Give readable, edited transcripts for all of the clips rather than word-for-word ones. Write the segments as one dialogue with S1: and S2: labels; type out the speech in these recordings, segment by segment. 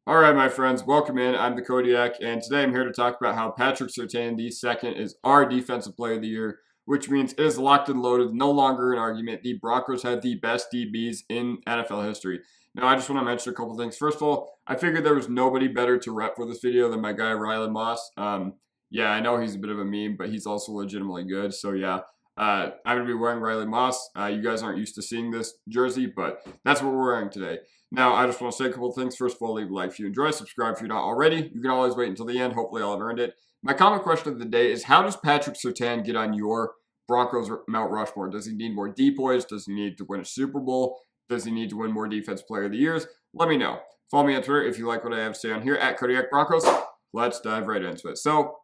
S1: All right, my friends, welcome in. I'm the Kodiak, and today I'm here to talk about how Patrick Surtain, the second, is our Defensive Player of the Year, which means it is locked and loaded, no longer an argument. The Broncos have the best DBs in NFL history. Now, I just want to mention a couple things. First of all, I figured there was nobody better to rep for this video than my guy Riley Moss. Yeah, I know he's a bit of a meme, but he's also legitimately good. So yeah, I'm gonna be wearing Riley Moss. You guys aren't used to seeing this jersey, but that's what we're wearing today. Now, I just want to say a couple of things. First of all, leave a like if you enjoy, subscribe if you're not already. You can always wait until the end. Hopefully, I'll have earned it. My comment question of the day is, how does Patrick Surtain get on your Broncos Mount Rushmore? Does he need more DPOYs? Does he need to win a Super Bowl? Does he need to win more Defense Player of the Years? Let me know. Follow me on Twitter if you like what I have to say on here, at Kodiak Broncos. Let's dive right into it. So,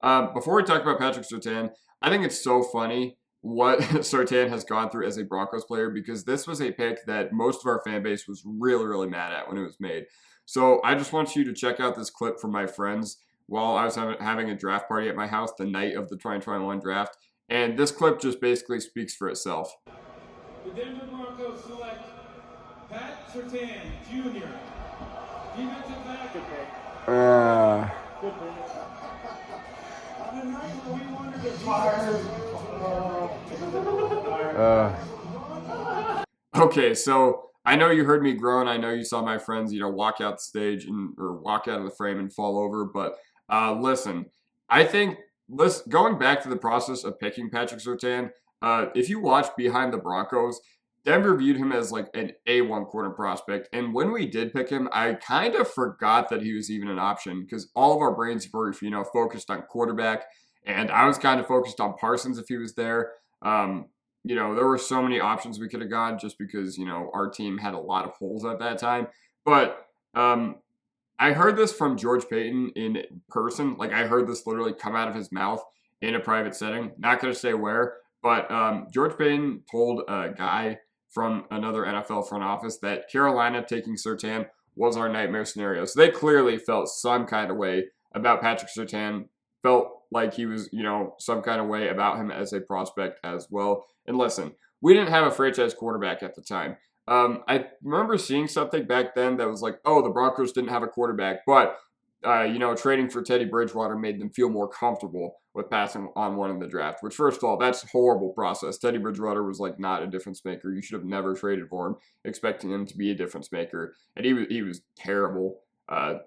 S1: before we talk about Patrick Surtain, I think it's so funny what Surtain has gone through as a Broncos player, because this was a pick that most of our fan base was really, really mad at when it was made. So I just want you to check out this clip from my friends while I was having a draft party at my house the night of the 2021 draft. And this clip just basically speaks for itself.
S2: The Denver Broncos select Pat Surtain, Jr., defensive back. Good pick. Good pick. On a night where we wanted to fire.
S1: Okay, so I know you heard me groan. I know you saw my friends, walk out the stage or walk out of the frame and fall over. But listen, I think going back to the process of picking Patrick Surtain, if you watch Behind the Broncos, Denver viewed him as like an A1 corner prospect. And when we did pick him, I kind of forgot that he was even an option, because all of our brains were, focused on quarterback. And I was kind of focused on Parsons if he was there. There were so many options we could have gone, just because, our team had a lot of holes at that time. But I heard this from George Paton in person. Like, I heard this literally come out of his mouth in a private setting. Not going to say where, but George Paton told a guy from another NFL front office that Carolina taking Surtain was our nightmare scenario. So they clearly felt some kind of way about Patrick Surtain, felt like he was, some kind of way about him as a prospect as well. And listen, we didn't have a franchise quarterback at the time. I remember seeing something back then that was like, oh, the Broncos didn't have a quarterback, but, trading for Teddy Bridgewater made them feel more comfortable with passing on one in the draft, which, first of all, that's a horrible process. Teddy Bridgewater was like not a difference maker. You should have never traded for him, expecting him to be a difference maker. And he was terrible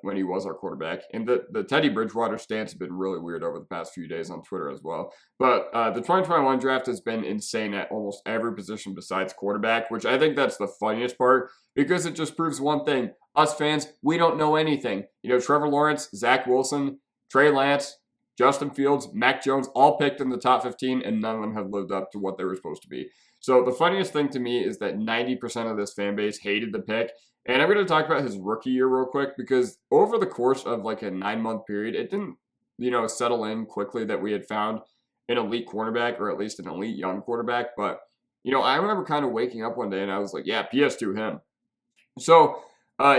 S1: when he was our quarterback. And the Teddy Bridgewater stance has been really weird over the past few days on Twitter as well. But the 2021 draft has been insane at almost every position besides quarterback, which I think that's the funniest part, because it just proves one thing. Us fans, we don't know anything. Trevor Lawrence, Zach Wilson, Trey Lance, Justin Fields, Mac Jones, all picked in the top 15, and none of them have lived up to what they were supposed to be. So the funniest thing to me is that 90% of this fan base hated the pick. And I'm going to talk about his rookie year real quick, because over the course of like a 9-month period, it didn't, settle in quickly that we had found an elite quarterback, or at least an elite young quarterback. But, I remember kind of waking up one day and I was like, yeah, PS2 him. So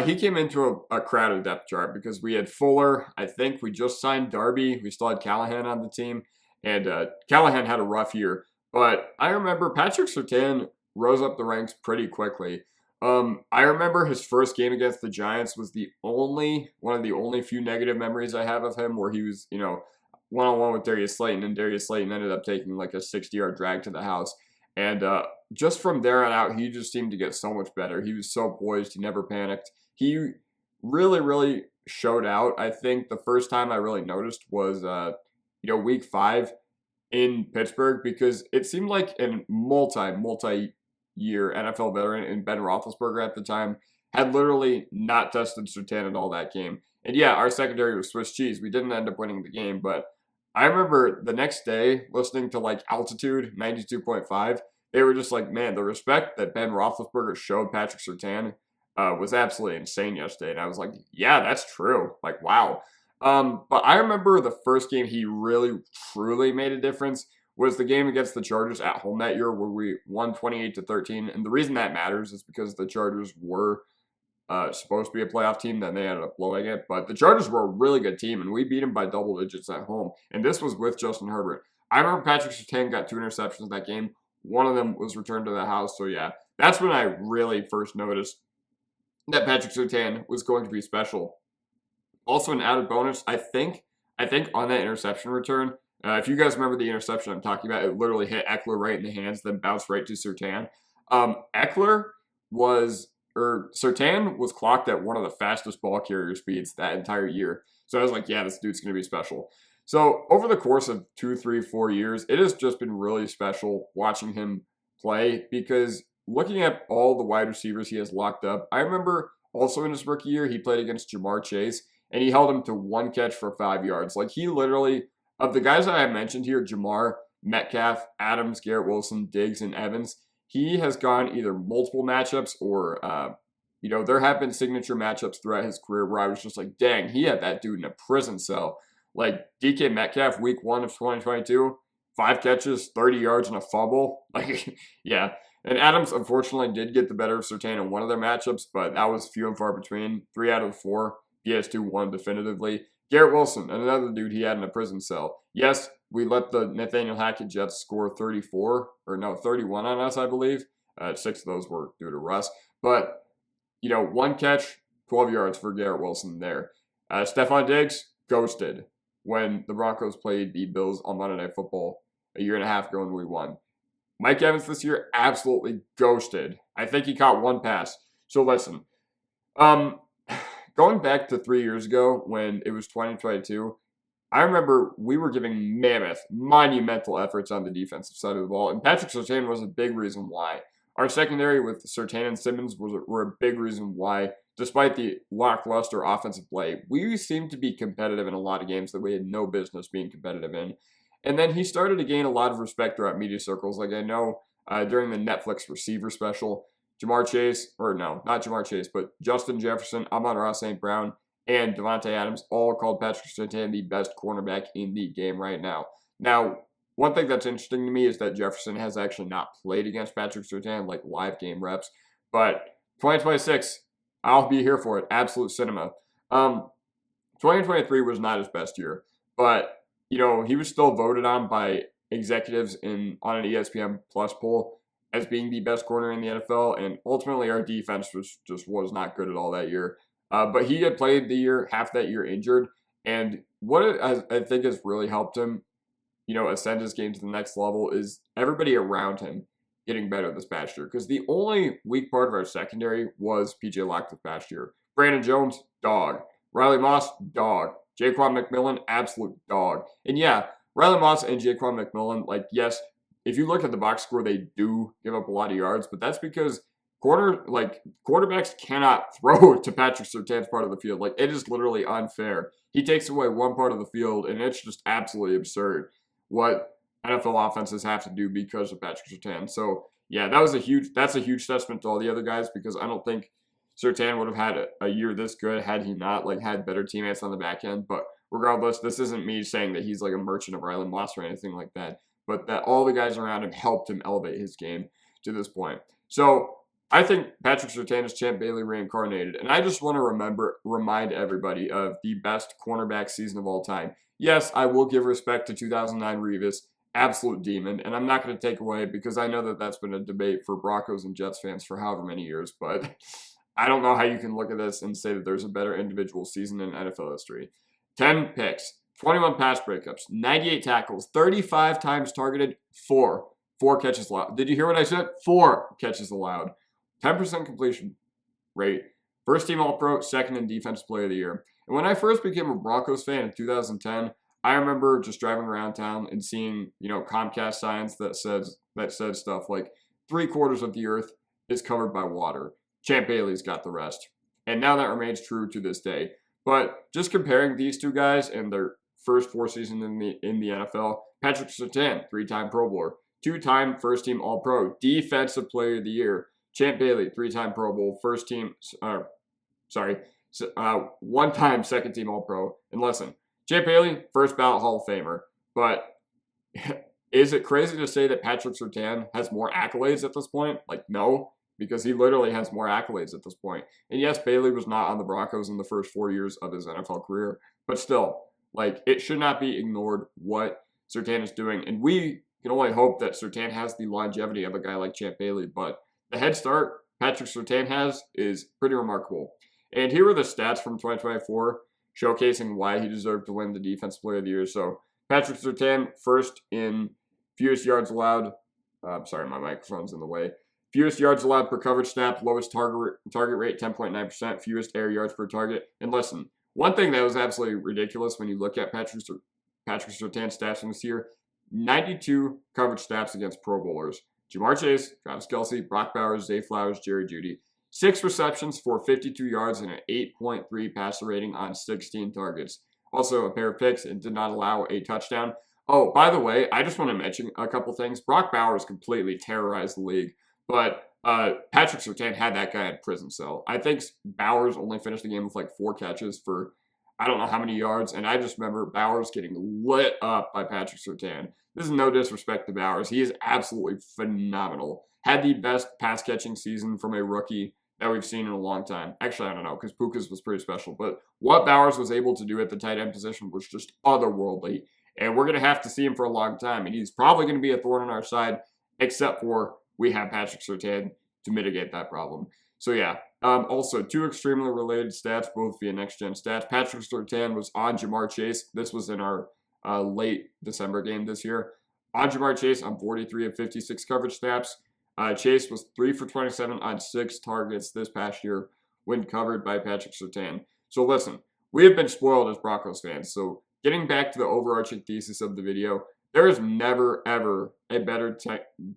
S1: he came into a crowded depth chart, because we had Fuller. I think we just signed Darby. We still had Callahan on the team. And Callahan had a rough year. But I remember Patrick Surtain rose up the ranks pretty quickly. I remember his first game against the Giants was one of the only few negative memories I have of him, where he was, one-on-one with Darius Slayton, and Darius Slayton ended up taking like a 60-yard drag to the house. And just from there on out, he just seemed to get so much better. He was so poised. He never panicked. He really, really showed out. I think the first time I really noticed was, week 5 in Pittsburgh, because it seemed like a multi-year NFL veteran in Ben Roethlisberger at the time had literally not tested Surtain at all that game. And yeah, our secondary was Swiss cheese. We didn't end up winning the game, but I remember the next day listening to like Altitude 92.5. They were just like, man, the respect that Ben Roethlisberger showed Patrick Surtain was absolutely insane yesterday. And I was like, yeah, that's true. Like, wow. But I remember the first game he really, truly made a difference was the game against the Chargers at home that year, where we won 28-13. And the reason that matters is because the Chargers were supposed to be a playoff team, then they ended up blowing it. But the Chargers were a really good team, and we beat them by double digits at home. And this was with Justin Herbert. I remember Patrick Surtain got 2 interceptions that game. One of them was returned to the house. So yeah, that's when I really first noticed that Patrick Surtain was going to be special. Also, an added bonus, I think on that interception return, if you guys remember the interception I'm talking about, it literally hit Eckler right in the hands, then bounced right to Surtain. Surtain was clocked at one of the fastest ball carrier speeds that entire year. So I was like, yeah, this dude's going to be special. So over the course of 2, 3, 4 years, it has just been really special watching him play because looking at all the wide receivers he has locked up, I remember also in his rookie year, he played against Jamar Chase, and he held him to 1 catch for 5 yards. Like, he literally, of the guys that I mentioned here, Jamar, Metcalf, Adams, Garrett Wilson, Diggs, and Evans, he has gone either multiple matchups or, there have been signature matchups throughout his career where I was just like, dang, he had that dude in a prison cell. Like, DK Metcalf, week 1 of 2022, 5 catches, 30 yards, and a fumble. Like, yeah. And Adams, unfortunately, did get the better of Surtain in one of their matchups, but that was few and far between. 3 out of 4. PS2 won definitively. Garrett Wilson, another dude he had in a prison cell. Yes, we let the Nathaniel Hackett Jets score 31 on us, I believe. 6 of those were due to Russ. But, 1 catch, 12 yards for Garrett Wilson there. Stephon Diggs, ghosted when the Broncos played the Bills on Monday Night Football a year and a half ago and we won. Mike Evans this year, absolutely ghosted. I think he caught 1 pass. So listen, going back to 3 years ago when it was 2022, I remember we were giving monumental efforts on the defensive side of the ball, and Patrick Surtain was a big reason why. Our secondary with Surtain and Simmons were a big reason why, despite the lackluster offensive play, we seemed to be competitive in a lot of games that we had no business being competitive in. And then he started to gain a lot of respect throughout media circles. Like I know during the Netflix receiver special, not Jamar Chase, but Justin Jefferson, Amon-Ra St. Brown, and Devontae Adams all called Patrick Surtain the best cornerback in the game right now. Now, one thing that's interesting to me is that Jefferson has actually not played against Patrick Surtain, like live game reps. But 2026, I'll be here for it. Absolute cinema. 2023 was not his best year, but he was still voted on by executives on an ESPN Plus poll as being the best corner in the NFL, and ultimately our defense was not good at all that year. But he had played half that year injured, and what I think has really helped him, ascend his game to the next level is everybody around him getting better this past year. Because the only weak part of our secondary was PJ Locke this past year. Brandon Jones, dog. Riley Moss, dog. Jaquan McMillan, absolute dog. And yeah, Riley Moss and Jaquan McMillan, yes, if you look at the box score, they do give up a lot of yards, but that's because quarterbacks cannot throw to Patrick Surtain's part of the field. It is literally unfair. He takes away one part of the field, and it's just absolutely absurd what NFL offenses have to do because of Patrick Surtain. So yeah, that's a huge testament to all the other guys because I don't think Surtain would have had a year this good had he not had better teammates on the back end. But regardless, this isn't me saying that he's a merchant of Riley Moss or anything like that, but that all the guys around him helped him elevate his game to this point. So I think Patrick Surtain is Champ Bailey reincarnated, and I just want to remind everybody of the best cornerback season of all time. Yes, I will give respect to 2009 Revis, absolute demon, and I'm not going to take away because I know that that's been a debate for Broncos and Jets fans for however many years, but I don't know how you can look at this and say that there's a better individual season in NFL history. 10 picks, 21 pass breakups, 98 tackles, 35 times targeted, 4 catches allowed. Did you hear what I said? 4 catches allowed. 10% completion rate, first team All-Pro, second in Defensive Player of the Year. And when I first became a Broncos fan in 2010, I remember just driving around town and seeing, Comcast signs that said stuff like 3/4 of the earth is covered by water. Champ Bailey's got the rest. And now that remains true to this day. But just comparing these two guys and their first 4 seasons in the NFL, Patrick Surtain, 3-time Pro Bowler, 2-time first team All-Pro, Defensive Player of the Year. Champ Bailey, 3-time Pro Bowl, 1-time second team All-Pro. And listen, Champ Bailey, first ballot Hall of Famer. But is it crazy to say that Patrick Surtain has more accolades at this point? No, because he literally has more accolades at this point. And yes, Bailey was not on the Broncos in the first 4 years of his NFL career, but still, it should not be ignored what Surtain is doing. And we can only hope that Surtain has the longevity of a guy like Champ Bailey, but the head start Patrick Surtain has is pretty remarkable. And here are the stats from 2024 showcasing why he deserved to win the Defensive Player of the Year. So Patrick Surtain, first in fewest yards allowed. Sorry, my microphone's in the way. Fewest yards allowed per coverage snap, lowest target rate, 10.9%, fewest air yards per target. And listen, one thing that was absolutely ridiculous when you look at Patrick Surtain's stats from this year, 92 coverage snaps against Pro Bowlers. Ja'Marr Chase, Travis Kelce, Brock Bowers, Zay Flowers, Jerry Jeudy. 6 receptions for 52 yards and an 8.3 passer rating on 16 targets. Also a pair of picks and did not allow a touchdown. Oh, by the way, I just want to mention a couple things. Brock Bowers completely terrorized the league, but Patrick Surtain had that guy in prison cell. I think Bowers only finished the game with like 4 catches for I don't know how many yards, and I just remember Bowers getting lit up by Patrick Surtain. This is no disrespect to Bowers. He is absolutely phenomenal. Had the best pass-catching season from a rookie that we've seen in a long time. Actually, I don't know, because Puka's was pretty special. But what Bowers was able to do at the tight end position was just otherworldly. And we're going to have to see him for a long time. And he's probably going to be a thorn on our side, except for we have Patrick Surtain to mitigate that problem. So, yeah. Also, 2 extremely related stats, both via next-gen stats. Patrick Surtain was on Ja'Marr Chase. This was in our late December game this year. On Ja'Marr Chase on 43 of 56 coverage snaps. Chase was 3 for 27 on 6 targets this past year when covered by Patrick Surtain. So listen, we have been spoiled as Broncos fans. So getting back to the overarching thesis of the video, there is never, ever a better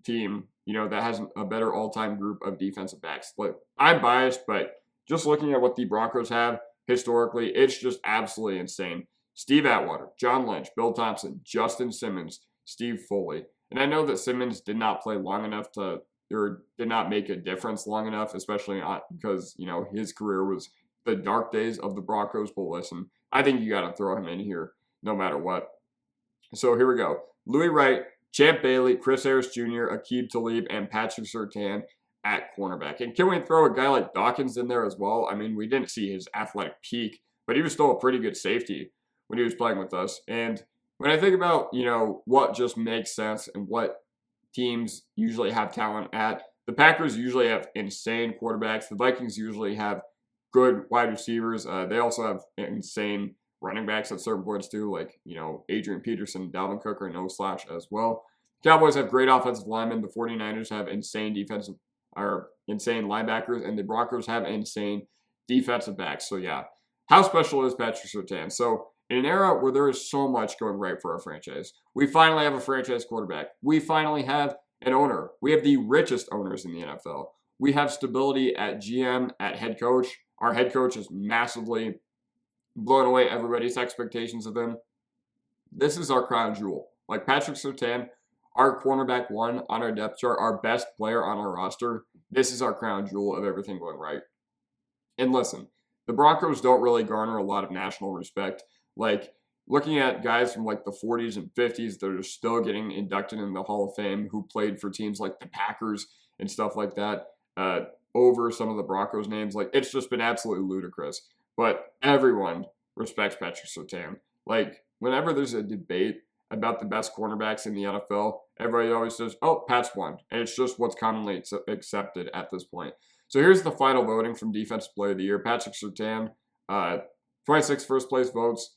S1: team, that has a better all-time group of defensive backs. Look, I'm biased, but just looking at what the Broncos have historically, it's just absolutely insane. Steve Atwater, John Lynch, Bill Thompson, Justin Simmons, Steve Foley. And I know that Simmons did not play long enough or did not make a difference long enough, especially because, his career was the dark days of the Broncos. But listen, I think you got to throw him in here no matter what. So here we go. Louis Wright, Champ Bailey, Chris Harris Jr., Aqib Tali, and Patrick Surtain at cornerback. And can we throw a guy like Dawkins in there as well? I mean, we didn't see his athletic peak, but he was still a pretty good safety when he was playing with us. And when I think about, what just makes sense and what teams usually have talent at, the Packers usually have insane quarterbacks. The Vikings usually have good wide receivers. They also have insane running backs at certain points too, like, Adrian Peterson, Dalvin Cook are no slouch as well. Cowboys have great offensive linemen. The 49ers have insane insane linebackers, and the Broncos have insane defensive backs. So yeah, how special is Patrick Surtain? So in an era where there is so much going right for our franchise, we finally have a franchise quarterback. We finally have an owner. We have the richest owners in the NFL. We have stability at GM, at head coach. Our head coach is massively blown away everybody's expectations of him. This is our crown jewel. Like Patrick Surtain, our cornerback 1 on our depth chart, our best player on our roster. This is our crown jewel of everything going right. And listen, the Broncos don't really garner a lot of national respect. Like, looking at guys from like the 40s and 50s that are still getting inducted in the Hall of Fame who played for teams like the Packers and stuff like that over some of the Broncos names, like, it's just been absolutely ludicrous. But everyone respects Patrick Surtain. Like, whenever there's a debate about the best cornerbacks in the NFL, everybody always says, oh, Pat's won. And it's just what's commonly accepted at this point. So here's the final voting from Defensive Player of the Year. Patrick Surtain, 26 first place votes,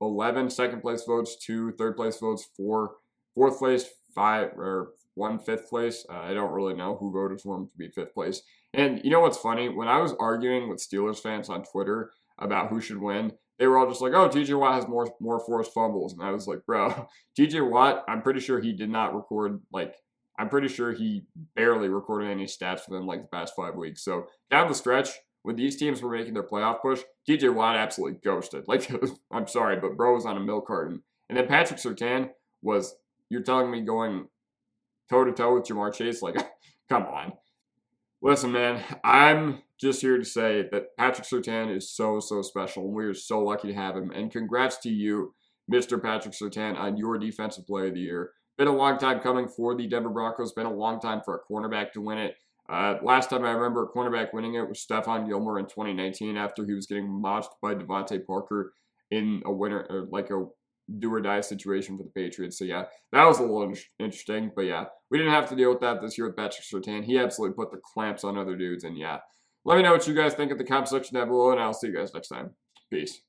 S1: 11 second place votes, 2 third place votes, 4 fourth place, 5 or 1 fifth place. I don't really know who voted for him to be 5th place. And you know what's funny? When I was arguing with Steelers fans on Twitter about who should win, they were all just like, oh, TJ Watt has more forced fumbles. And I was like, bro, TJ Watt, I'm pretty sure he did not record, I'm pretty sure he barely recorded any stats within the past 5 weeks. So down the stretch, when these teams were making their playoff push, TJ Watt absolutely ghosted. I'm sorry, but bro was on a milk carton. And then Patrick Surtain was, you're telling me, going toe-to-toe with Ja'Marr Chase? Come on. Listen, man, I'm just here to say that Patrick Surtain is so, so special, and we are so lucky to have him. And congrats to you, Mr. Patrick Surtain, on your Defensive Player of the Year. Been a long time coming for the Denver Broncos. Been a long time for a cornerback to win it. Last time I remember a cornerback winning it was Stephon Gilmore in 2019 after he was getting mossed by Devontae Parker in a winner, do-or-die situation for the Patriots. So, yeah, that was a little interesting. But, yeah, we didn't have to deal with that this year with Patrick Surtain. He absolutely put the clamps on other dudes. And, yeah, let me know what you guys think in the comment section down below, and I'll see you guys next time. Peace.